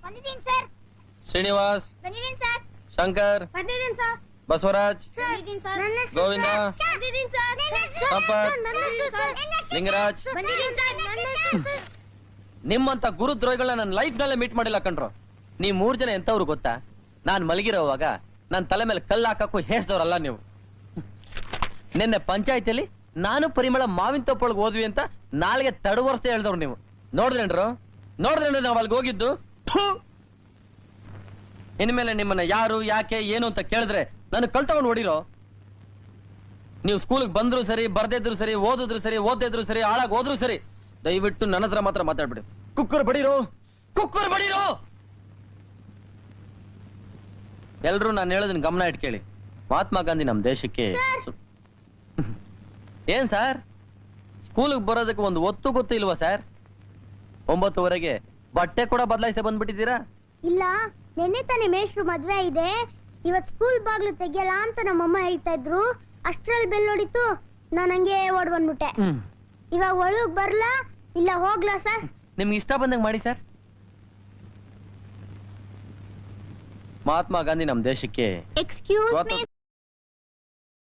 ಬಂದಿದ್ದೀನಿ ಸರ್. ಶ್ರೀನಿವಾಸ್, ಬಂದಿದ್ದೀನಿ ಸರ್. ಶಂಕರ್, ಬಂದಿದ್ದೀನಿ ಸರ್. ಬಸವರಾಜ್, ಬಂದಿದ್ದೀನಿ ಸರ್. ಗೋವಿಂದ, ಬಂದಿದ್ದೀನಿ ಸರ್. ಸಂಪತ್, ಲಿಂಗರಾಜ್. ಬಂದಿದ್ದೀನಿ ಸರ್. ನಿಮ್ಮಂತ ಗುರುದ್ರೋಹಿಗಳನ್ನ ನನ್ನ ಲೈಫ್ ನಲ್ಲೇ ಮೀಟ್ ಮಾಡಿಲ್ಲ ಕಣ್ರು. ನೀವ್ 3 ಜನ ಎಂತವ್ರು ಗೊತ್ತಾ? ನಾನ್ ಮಲಗಿರೋವಾಗ ನನ್ನ ತಲೆ ಮೇಲೆ ಕಲ್ಲು ಹಾಕಕ್ಕೂ ಹೇಸ್ದವ್ರಲ್ಲ ನೀವು. ನಿನ್ನೆ ಪಂಚಾಯತಿಯಲ್ಲಿ ನಾನು ಪರಿಮಳ ಮಾವಿನ ತಪ್ಪೊಳಗೆ ಹೋದ್ವಿ ಅಂತ ನಾಳೆಗೆ ತಡವರ್ಸ್ತೆ ಹೇಳ್ದವ್ರು ನೀವು. ನೋಡಿದ್ರೇನ್ರು ನಾವ್ ಅಲ್ಲಿಗೆ ಹೋಗಿದ್ದು. ಇನ್ಮೇಲೆ ನಿಮ್ಮನ್ನ ಯಾರು, ಯಾಕೆ, ಏನು ಅಂತ ಕೇಳಿದ್ರೆ ನಾನು ಕಲ್ ತಗೊಂಡು ಹೊಡಿರೋ. ನೀವು ಸ್ಕೂಲ್ಗೆ ಬಂದ್ರು ಸರಿ, ಬರ್ದಿದ್ರು ಸರಿ, ಓದಿದ್ರು ಸರಿ, ಓದಿದ್ರು ಸರಿ, ಹಾಳಾಗಿ ಹೋದ್ರು ಸರಿ, ದಯವಿಟ್ಟು ನನ್ನ ಹತ್ರ ಮಾತ್ರ ಮಾತಾಡ್ಬಿಡಿ. ಕುಕ್ಕರ್ ಬಡೀರೋ. ಎಲ್ರು ನಾನು ಹೇಳೋದನ್ನ ಗಮನ ಇಟ್ಕೇಳಿ. ಮಹಾತ್ಮ ಗಾಂಧಿ ನಮ್ ದೇಶಕ್ಕೆ ಏನ್ ಸರ್, ಸ್ಕೂಲ್ಗೆ ಬರೋದಕ್ಕೆ ಒಂದು ಒತ್ತು ಗೊತ್ತು ಇಲ್ವಾ ಸರ್? 9:30ಗೆ ಬಟ್ಟೆ ಕೂಡ ಬದಲಾಯಿಸಿ ಬಂದ್ಬಿಟ್ಟಿದ್ದೀರಾ? ಇಲ್ಲ, ನೆನ್ನೆ ತಾನೇ ಮೇಷ್ಟ್ರು ಮದ್ವೆ ಇದೆ, ಇವತ್ ಸ್ಕೂಲ್ ಬಾಗ್ಲು ತೆಗಿಯಲ್ಲ ಅಂತ ನಮ್ಮಮ್ಮ ಹೇಳ್ತಾ ಇದ್ರು. ಅಷ್ಟ್ರಲ್ಲಿ ಬೆಲ್ ಹೊಡಿತು, ನಾನು ಹಂಗೆ ಓಡ್ ಬಂದ್ಬಿಟ್ಟೆ. ಇವಾಗ ಒಳಗ್ ಬರ್ಲಾ ಇಲ್ಲ ಹೋಗ್ಲಾ ಸರ್? ನಿಮ್ಗೆ ಇಷ್ಟ ಬಂದಂಗೆ ಮಾಡಿ ಸರ್. ಮಹಾತ್ಮ ಗಾಂಧಿ ನಮ್ ದೇಶಕ್ಕೆ ಎಕ್ಸ್ಕ್ಯೂಸ್ ಮೀ